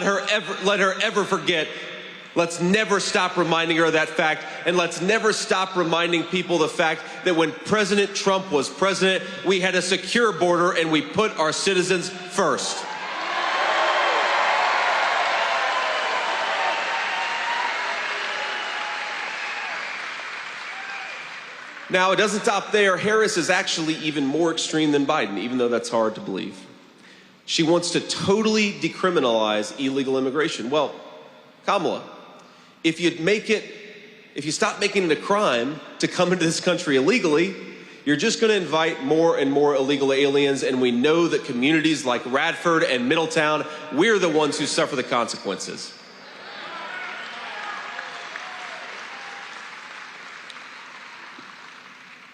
let her ever forget. Let's never stop reminding her of that fact, and let's never stop reminding people the fact that when President Trump was president, we had a secure border and we put our citizens first. Now, it doesn't stop there. Harris is actually even more extreme than Biden, even though that's hard to believe. She wants to totally decriminalize illegal immigration. Well, Kamala, if you stop making it a crime to come into this country illegally, you're just going to invite more and more illegal aliens, and we know that communities like Radford and Middletown, we're the ones who suffer the consequences.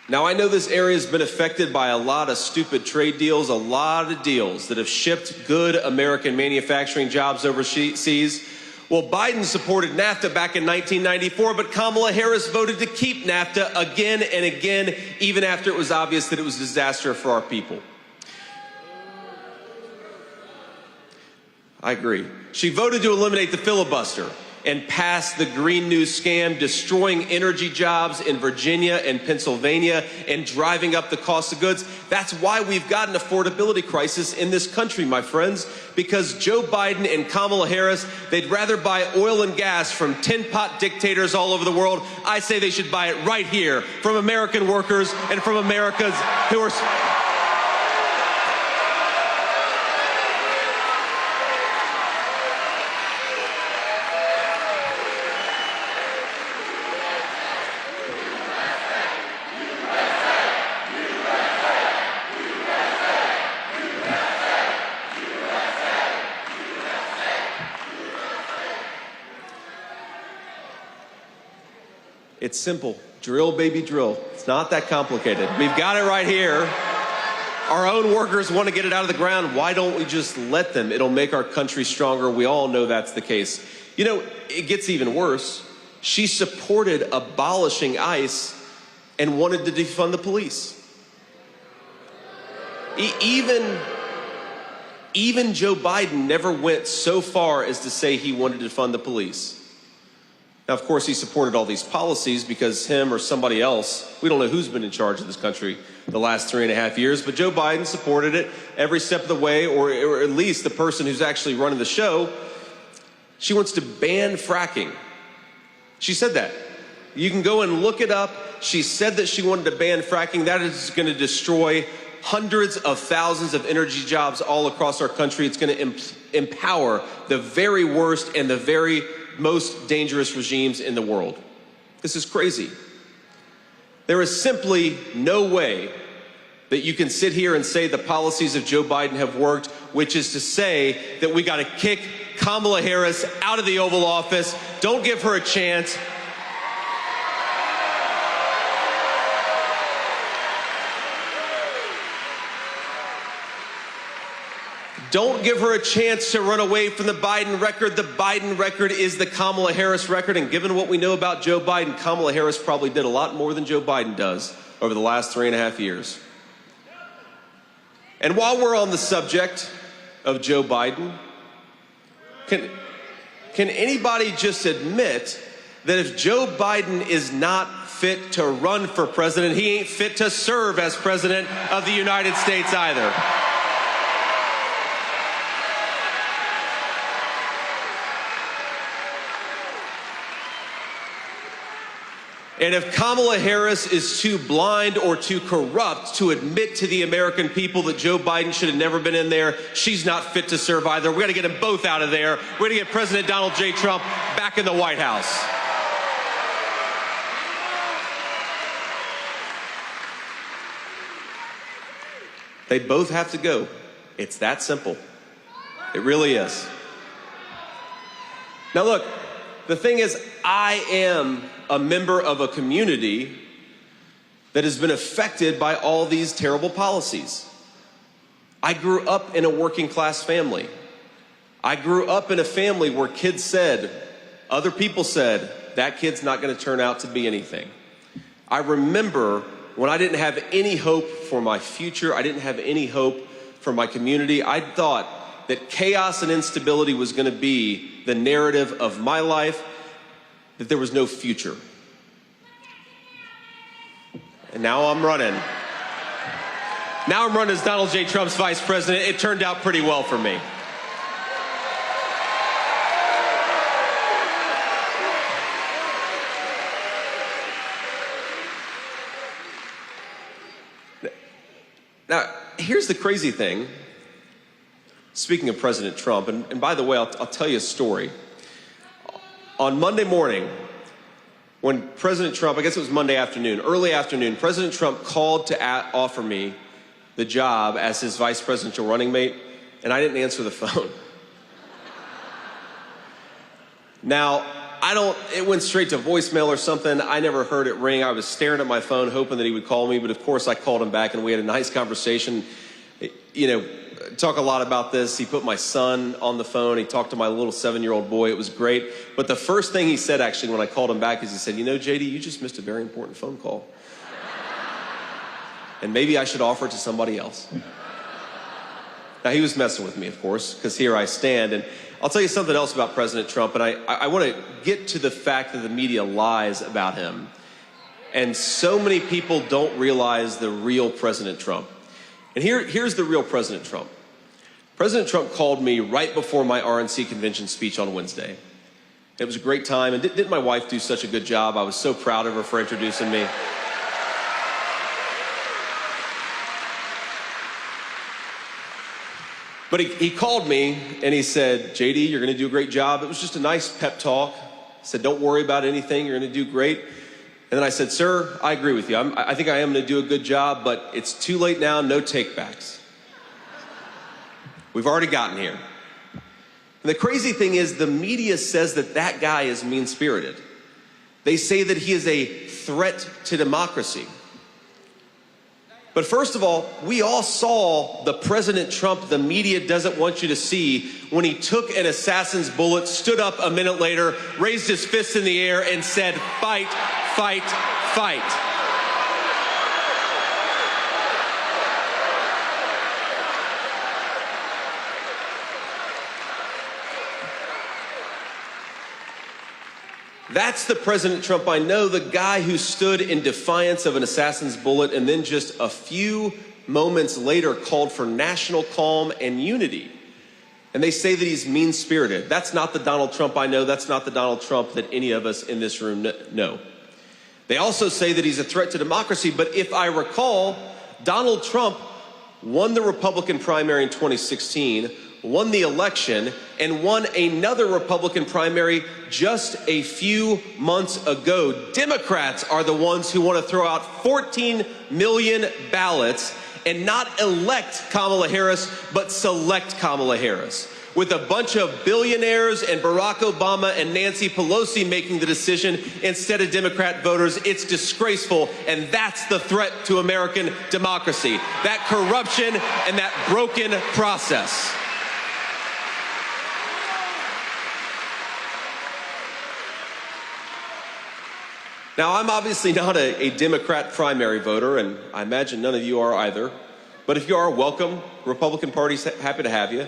Now, I know this area has been affected by a lot of stupid trade deals, a lot of deals that have shipped good American manufacturing jobs overseas. Well, Biden supported NAFTA back in 1994, but Kamala Harris voted to keep NAFTA again and again, even after it was obvious that it was a disaster for our people. I agree. She voted to eliminate the filibuster and pass the Green New scam, destroying energy jobs in Virginia and Pennsylvania and driving up the cost of goods. That's why we've got an affordability crisis in this country, my friends, because Joe Biden and Kamala Harris, they'd rather buy oil and gas from tin-pot dictators all over the world. I say they should buy it right here from American workers and from Americans who are... It's simple. Drill, baby, drill. It's not that complicated. We've got it right here. Our own workers want to get it out of the ground. Why don't we just let them? It'll make our country stronger. We all know that's the case. You know, it gets even worse. She supported abolishing ICE and wanted to defund the police. Even Joe Biden never went so far as to say he wanted to defund the police. Now, of course, he supported all these policies because him or somebody else, we don't know who's been in charge of this country the last 3.5 years, but Joe Biden supported it every step of the way, or at least the person who's actually running the show. She wants to ban fracking. She said that. You can go and look it up. She said that she wanted to ban fracking. That is going to destroy hundreds of thousands of energy jobs all across our country. It's going to empower the very worst and the very most dangerous regimes in the world. This is crazy. There is simply no way that you can sit here and say the policies of Joe Biden have worked, which is to say that we got to kick Kamala Harris out of the Oval Office. Don't give her a chance. Don't give her a chance to run away from the Biden record. The Biden record is the Kamala Harris record, and given what we know about Joe Biden, Kamala Harris probably did a lot more than Joe Biden does over the last 3.5 years. And while we're on the subject of Joe Biden, can anybody just admit that if Joe Biden is not fit to run for president, he ain't fit to serve as president of the United States either? And if Kamala Harris is too blind or too corrupt to admit to the American people that Joe Biden should have never been in there, she's not fit to serve either. We're going to get them both out of there. We're going to get President Donald J. Trump back in the White House. They both have to go. It's that simple. It really is. Now look, the thing is, I am a member of a community that has been affected by all these terrible policies. I grew up in a working class family. I grew up in a family where kids said, other people said, that kid's not going to turn out to be anything. I remember when I didn't have any hope for my future, I didn't have any hope for my community, I thought, that chaos and instability was going to be the narrative of my life, that there was no future. And now I'm running. Now I'm running as Donald J. Trump's vice president. It turned out pretty well for me. Now, here's the crazy thing. Speaking of President Trump, and by the way, I'll tell you a story. On Monday morning, when President Trump, I guess it was Monday afternoon, early afternoon, President Trump called to offer me the job as his vice presidential running mate, and I didn't answer the phone. Now, it went straight to voicemail or something. I never heard it ring. I was staring at my phone hoping that he would call me, but of course I called him back and we had a nice conversation. You know, talk a lot about this. He put my son on the phone. He talked to my little 7-year-old boy. It was great. But the first thing he said actually when I called him back is he said, you know, JD, you just missed a very important phone call. And maybe I should offer it to somebody else. Now, he was messing with me, of course, because here I stand. And I'll tell you something else about President Trump, and I want to get to the fact that the media lies about him. And so many people don't realize the real President Trump. And here's the real President Trump. President Trump called me right before my RNC convention speech on Wednesday. It was a great time, and didn't my wife do such a good job? I was so proud of her for introducing me. But he called me and he said, JD, you're going to do a great job. It was just a nice pep talk. He said, don't worry about anything. You're going to do great. And then I said, sir, I agree with you. I think I am going to do a good job, but it's too late now. No takebacks. We've already gotten here. And the crazy thing is the media says that that guy is mean-spirited. They say that he is a threat to democracy. But first of all, we all saw the President Trump the media doesn't want you to see when he took an assassin's bullet, stood up a minute later, raised his fist in the air and said, fight, fight, fight. That's the President Trump I know, the guy who stood in defiance of an assassin's bullet and then just a few moments later called for national calm and unity. And they say that he's mean-spirited. That's not the Donald Trump I know. That's not the Donald Trump that any of us in this room know. They also say that he's a threat to democracy, but if I recall, Donald Trump won the Republican primary in 2016, won the election, and won another Republican primary just a few months ago. Democrats are the ones who want to throw out 14 million ballots and not elect Kamala Harris, but select Kamala Harris. With a bunch of billionaires and Barack Obama and Nancy Pelosi making the decision instead of Democrat voters, it's disgraceful, and that's the threat to American democracy. That corruption and that broken process. Now, I'm obviously not a Democrat primary voter, and I imagine none of you are either. But if you are, welcome. Republican Party's happy to have you.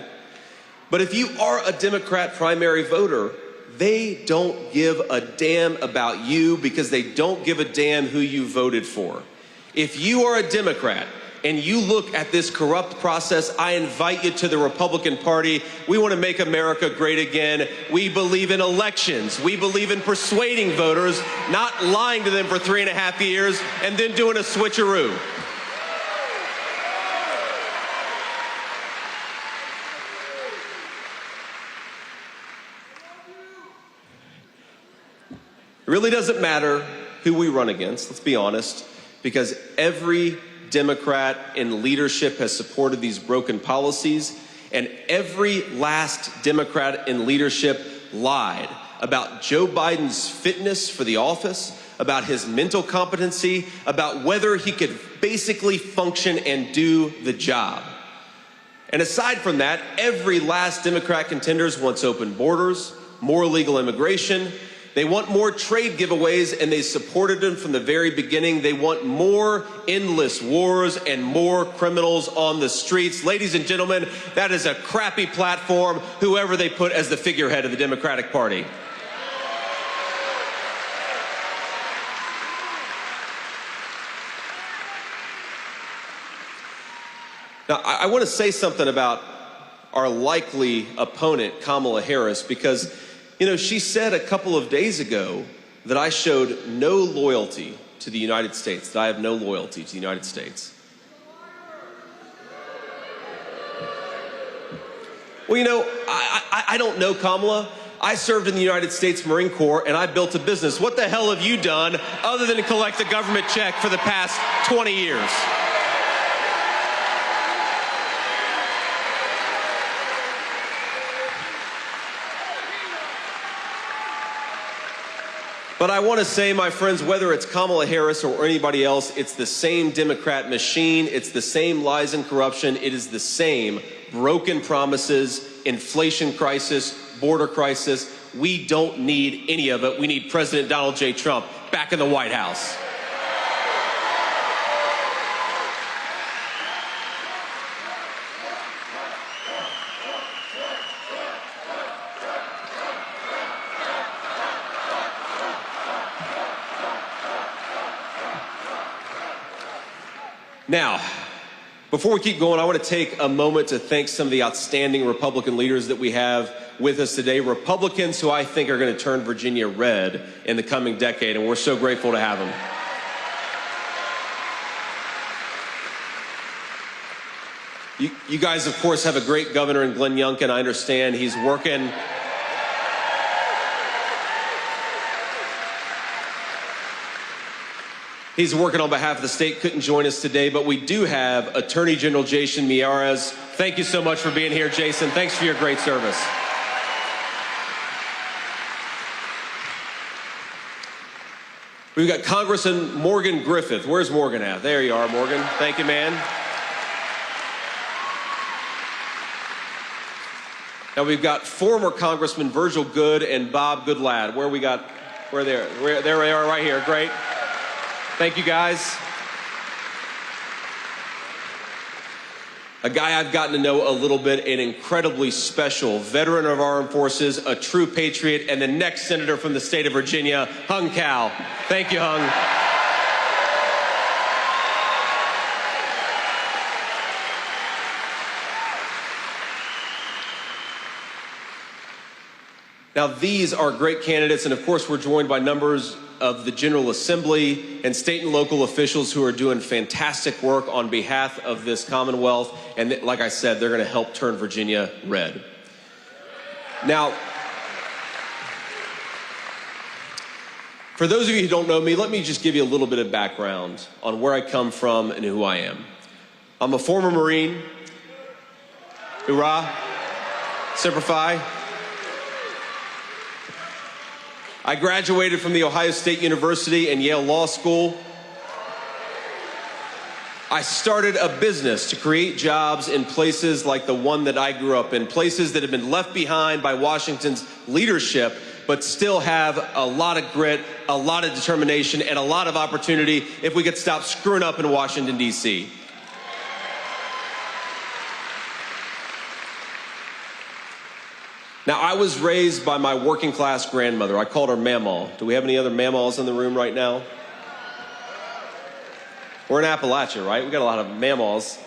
But if you are a Democrat primary voter, they don't give a damn about you because they don't give a damn who you voted for. If you are a Democrat and you look at this corrupt process, I invite you to the Republican Party. We want to make America great again. We believe in elections. We believe in persuading voters, not lying to them for 3.5 years and then doing a switcheroo. It really doesn't matter who we run against, let's be honest, because every Democrat in leadership has supported these broken policies, and every last Democrat in leadership lied about Joe Biden's fitness for the office, about his mental competency, about whether he could basically function and do the job. And aside from that, every last Democrat contender wants open borders, more legal immigration. They want more trade giveaways, and they supported them from the very beginning. They want more endless wars and more criminals on the streets. Ladies and gentlemen, that is a crappy platform, whoever they put as the figurehead of the Democratic Party. Now, I want to say something about our likely opponent, Kamala Harris, because, you know, she said a couple of days ago that I showed no loyalty to the United States, that I have no loyalty to the United States. Well, you know, I don't know Kamala. I served in the United States Marine Corps, and I built a business. What the hell have you done other than collect a government check for the past 20 years? But I want to say, my friends, whether it's Kamala Harris or anybody else, it's the same Democrat machine. It's the same lies and corruption. It is the same broken promises, inflation crisis, border crisis. We don't need any of it. We need President Donald J. Trump back in the White House. Now, before we keep going, I want to take a moment to thank some of the outstanding Republican leaders that we have with us today, Republicans who I think are going to turn Virginia red in the coming decade, and we're so grateful to have them. You guys, of course, have a great governor in Glenn Youngkin. I understand he's working. He's working on behalf of the state, couldn't join us today, but we do have Attorney General Jason Miyares. Thank you so much for being here, Jason. Thanks for your great service. We've got Congressman Morgan Griffith. Where's Morgan at? There you are, Morgan. Thank you, man. Now we've got former Congressman Virgil Good and Bob Goodlad. Where there they are right here. Great. Thank you, guys. A guy I've gotten to know a little bit, an incredibly special veteran of our armed forces, a true patriot, and the next senator from the state of Virginia, Hung Cao. Thank you, Hung. Now, these are great candidates, and of course, we're joined by members of the General Assembly and state and local officials who are doing fantastic work on behalf of this Commonwealth. And like I said, they're going to help turn Virginia red. Now, for those of you who don't know me, let me just give you a little bit of background on where I come from and who I am. I'm a former Marine. Hoorah. Semper Fi. I graduated from the Ohio State University and Yale Law School. I started a business to create jobs in places like the one that I grew up in, places that have been left behind by Washington's leadership, but still have a lot of grit, a lot of determination, and a lot of opportunity if we could stop screwing up in Washington, D.C. Now, I was raised by my working class grandmother. I called her Mamaw. Do we have any other Mamaws in the room right now? We're in Appalachia, right? We got a lot of Mamaws.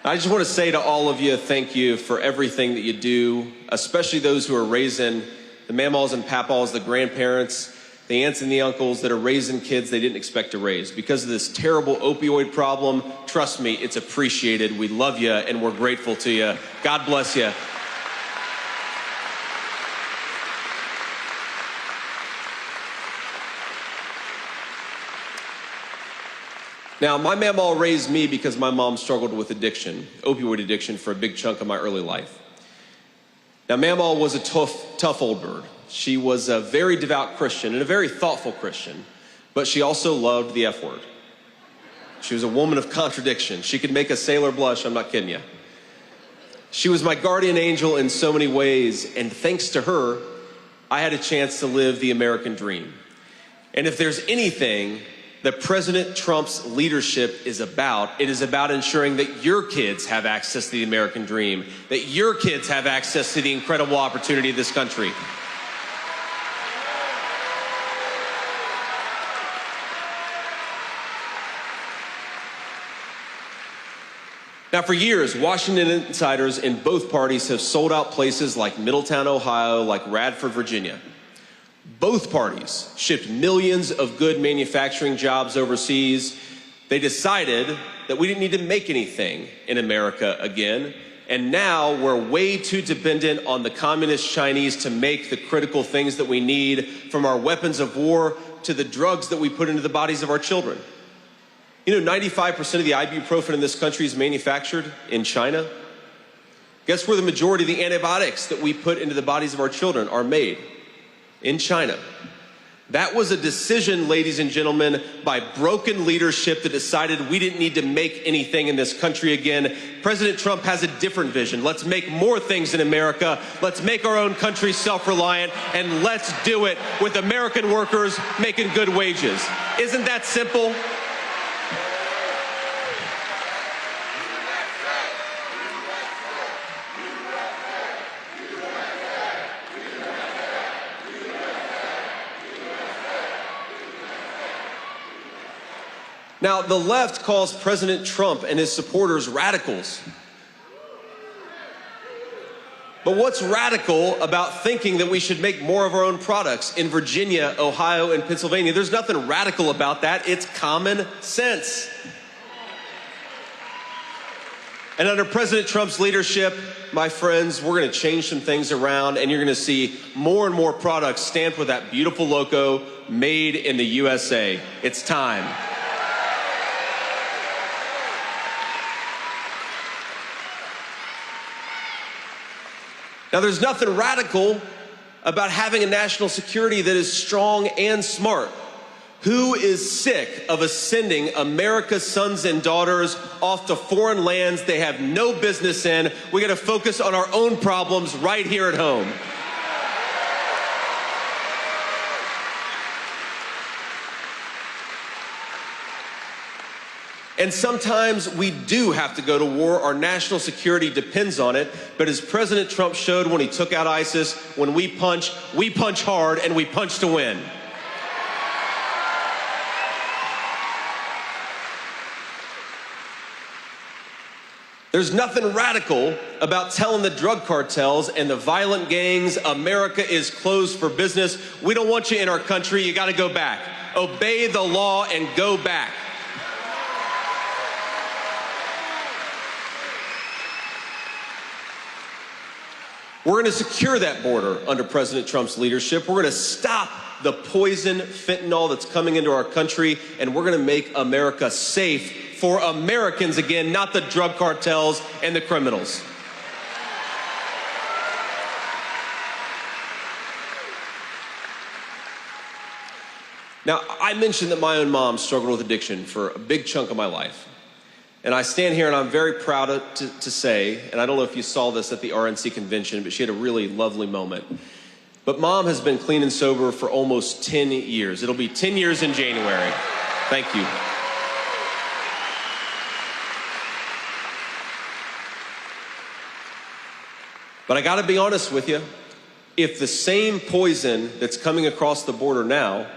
I just want to say to all of you, thank you for everything that you do, especially those who are raising the Mamaws and Papaws, the grandparents, the aunts and the uncles that are raising kids they didn't expect to raise. Because of this terrible opioid problem, trust me, it's appreciated. We love you and we're grateful to you. God bless you. Now, my mamaw raised me because my mom struggled with addiction, opioid addiction, for a big chunk of my early life. Now, mamaw was a tough old bird. She was a very devout Christian and a very thoughtful Christian, but she also loved the F word. She was a woman of contradiction. She could make a sailor blush, I'm not kidding you. She was my guardian angel in so many ways, and thanks to her, I had a chance to live the American dream. And if there's anything that President Trump's leadership is about, it is about ensuring that your kids have access to the American dream, that your kids have access to the incredible opportunity of this country. Now, for years, Washington insiders in both parties have sold out places like Middletown, Ohio, like Radford, Virginia. Both parties shipped millions of good manufacturing jobs overseas. They decided that we didn't need to make anything in America again. And now we're way too dependent on the communist Chinese to make the critical things that we need, from our weapons of war to the drugs that we put into the bodies of our children. You know, 95% of the ibuprofen in this country is manufactured in China. Guess where the majority of the antibiotics that we put into the bodies of our children are made? In China. That was a decision, ladies and gentlemen, by broken leadership that decided we didn't need to make anything in this country again. President Trump has a different vision. Let's make more things in America. Let's make our own country self-reliant, and let's do it with American workers making good wages. Isn't that simple? Now, the left calls President Trump and his supporters radicals. But what's radical about thinking that we should make more of our own products in Virginia, Ohio, and Pennsylvania? There's nothing radical about that. It's common sense. And under President Trump's leadership, my friends, we're going to change some things around, and you're going to see more and more products stamped with that beautiful logo, made in the USA. It's time. Now, there's nothing radical about having a national security that is strong and smart. Who is sick of us sending America's sons and daughters off to foreign lands they have no business in? We got to focus on our own problems right here at home. And sometimes we do have to go to war. Our national security depends on it. But as President Trump showed when he took out ISIS, when we punch hard, and we punch to win. There's nothing radical about telling the drug cartels and the violent gangs, America is closed for business. We don't want you in our country. You got to go back. Obey the law and go back. We're going to secure that border under President Trump's leadership. We're going to stop the poison fentanyl that's coming into our country, and we're going to make America safe for Americans again, not the drug cartels and the criminals. Now, I mentioned that my own mom struggled with addiction for a big chunk of my life. And I stand here and I'm very proud to say, and I don't know if you saw this at the RNC convention, but she had a really lovely moment. But Mom has been clean and sober for almost 10 years. It'll be 10 years in January. Thank you. But I got to be honest with you. If the same poison that's coming across the border now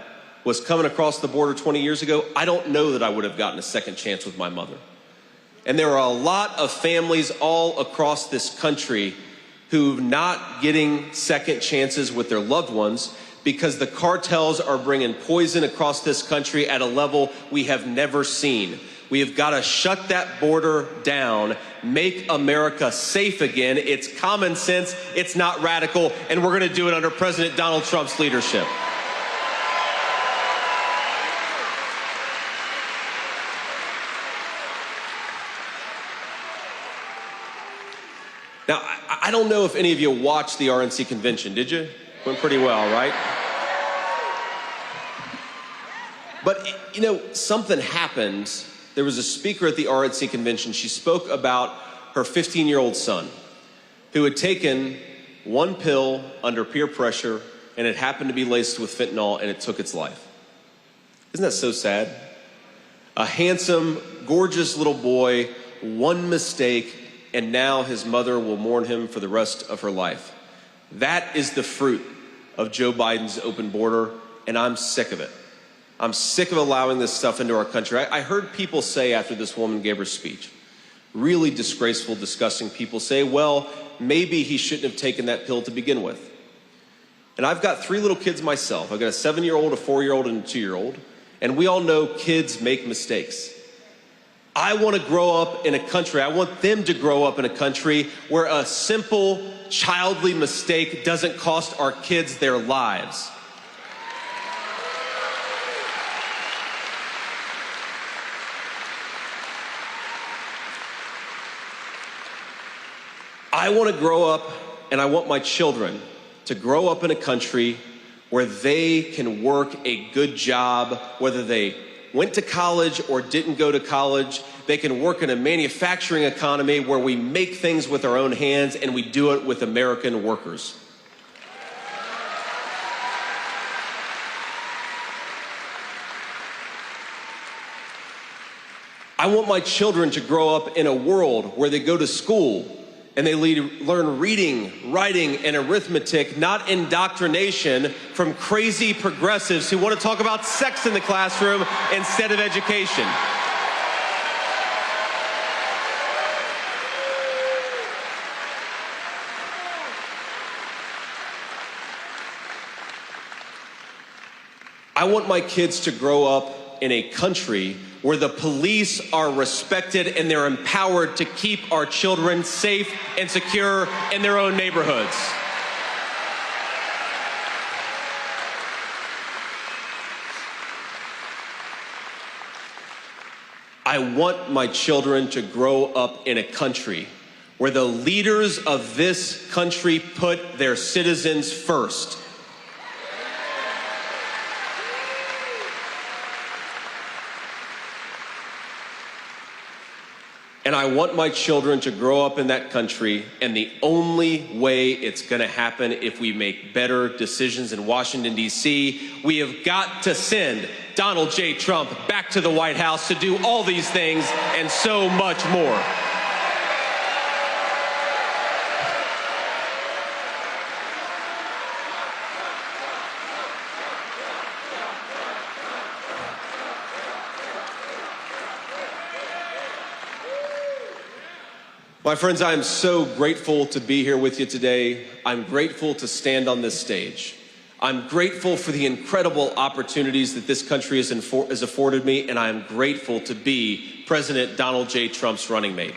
was coming across the border 20 years ago, I don't know that I would have gotten a second chance with my mother. And there are a lot of families all across this country who are not getting second chances with their loved ones because the cartels are bringing poison across this country at a level we have never seen. We have got to shut that border down, make America safe again. It's common sense, it's not radical, and we're going to do it under President Donald Trump's leadership. Now, I don't know if any of you watched the RNC convention, did you? Went pretty well, right? But, you know, something happened. There was a speaker at the RNC convention. She spoke about her 15-year-old son who had taken one pill under peer pressure and it happened to be laced with fentanyl, and it took its life. Isn't that so sad? A handsome, gorgeous little boy, one mistake, and now his mother will mourn him for the rest of her life. That is the fruit of Joe Biden's open border, and I'm sick of it. I'm sick of allowing this stuff into our country. I heard people say after this woman gave her speech, really disgraceful, disgusting people say, well, maybe he shouldn't have taken that pill to begin with. And I've got 3 little kids myself. I've got a 7-year-old, a 4-year-old, and a 2-year-old. And we all know kids make mistakes. I want to grow up in a country, I want them to grow up in a country where a simple, childly mistake doesn't cost our kids their lives. I want to grow up, and I want my children to grow up in a country where they can work a good job, whether they went to college or didn't go to college. They can work in a manufacturing economy where we make things with our own hands and we do it with American workers. I want my children to grow up in a world where they go to school and they learn reading, writing, and arithmetic, not indoctrination from crazy progressives who want to talk about sex in the classroom instead of education. I want my kids to grow up in a country where the police are respected and they're empowered to keep our children safe and secure in their own neighborhoods. I want my children to grow up in a country where the leaders of this country put their citizens first. And I want my children to grow up in that country, and the only way it's going to happen if we make better decisions in Washington, D.C. We have got to send Donald J. Trump back to the White House to do all these things and so much more. My friends, I am so grateful to be here with you today. I'm grateful to stand on this stage. I'm grateful for the incredible opportunities that this country has afforded me, and I am grateful to be President Donald J. Trump's running mate.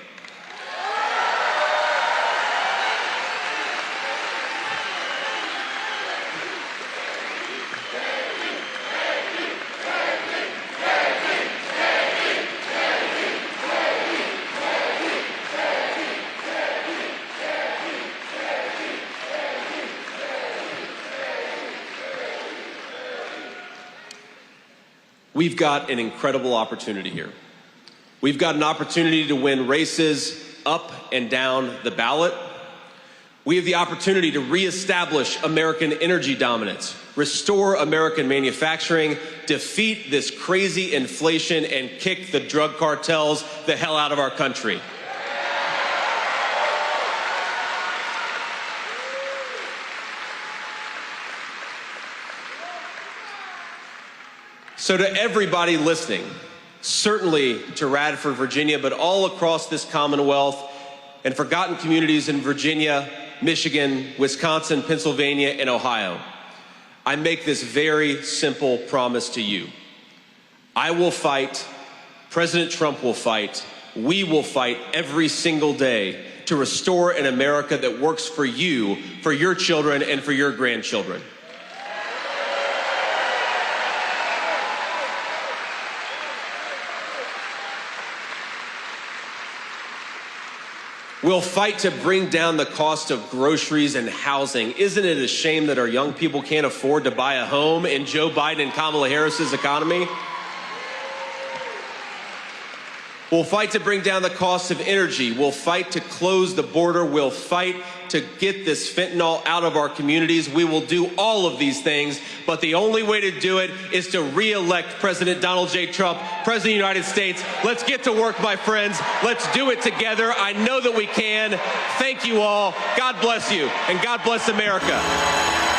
We've got an incredible opportunity here. We've got an opportunity to win races up and down the ballot. We have the opportunity to reestablish American energy dominance, restore American manufacturing, defeat this crazy inflation, and kick the drug cartels the hell out of our country. So to everybody listening, certainly to Radford, Virginia, but all across this Commonwealth and forgotten communities in Virginia, Michigan, Wisconsin, Pennsylvania, and Ohio, I make this very simple promise to you. I will fight, President Trump will fight, we will fight every single day to restore an America that works for you, for your children, and for your grandchildren. We'll fight to bring down the cost of groceries and housing. Isn't it a shame that our young people can't afford to buy a home in Joe Biden and Kamala Harris's economy? We'll fight to bring down the cost of energy. We'll fight to close the border. We'll fight to get this fentanyl out of our communities. We will do all of these things, but the only way to do it is to re-elect President Donald J. Trump, President of the United States. Let's get to work, my friends. Let's do it together. I know that we can. Thank you all. God bless you, and God bless America.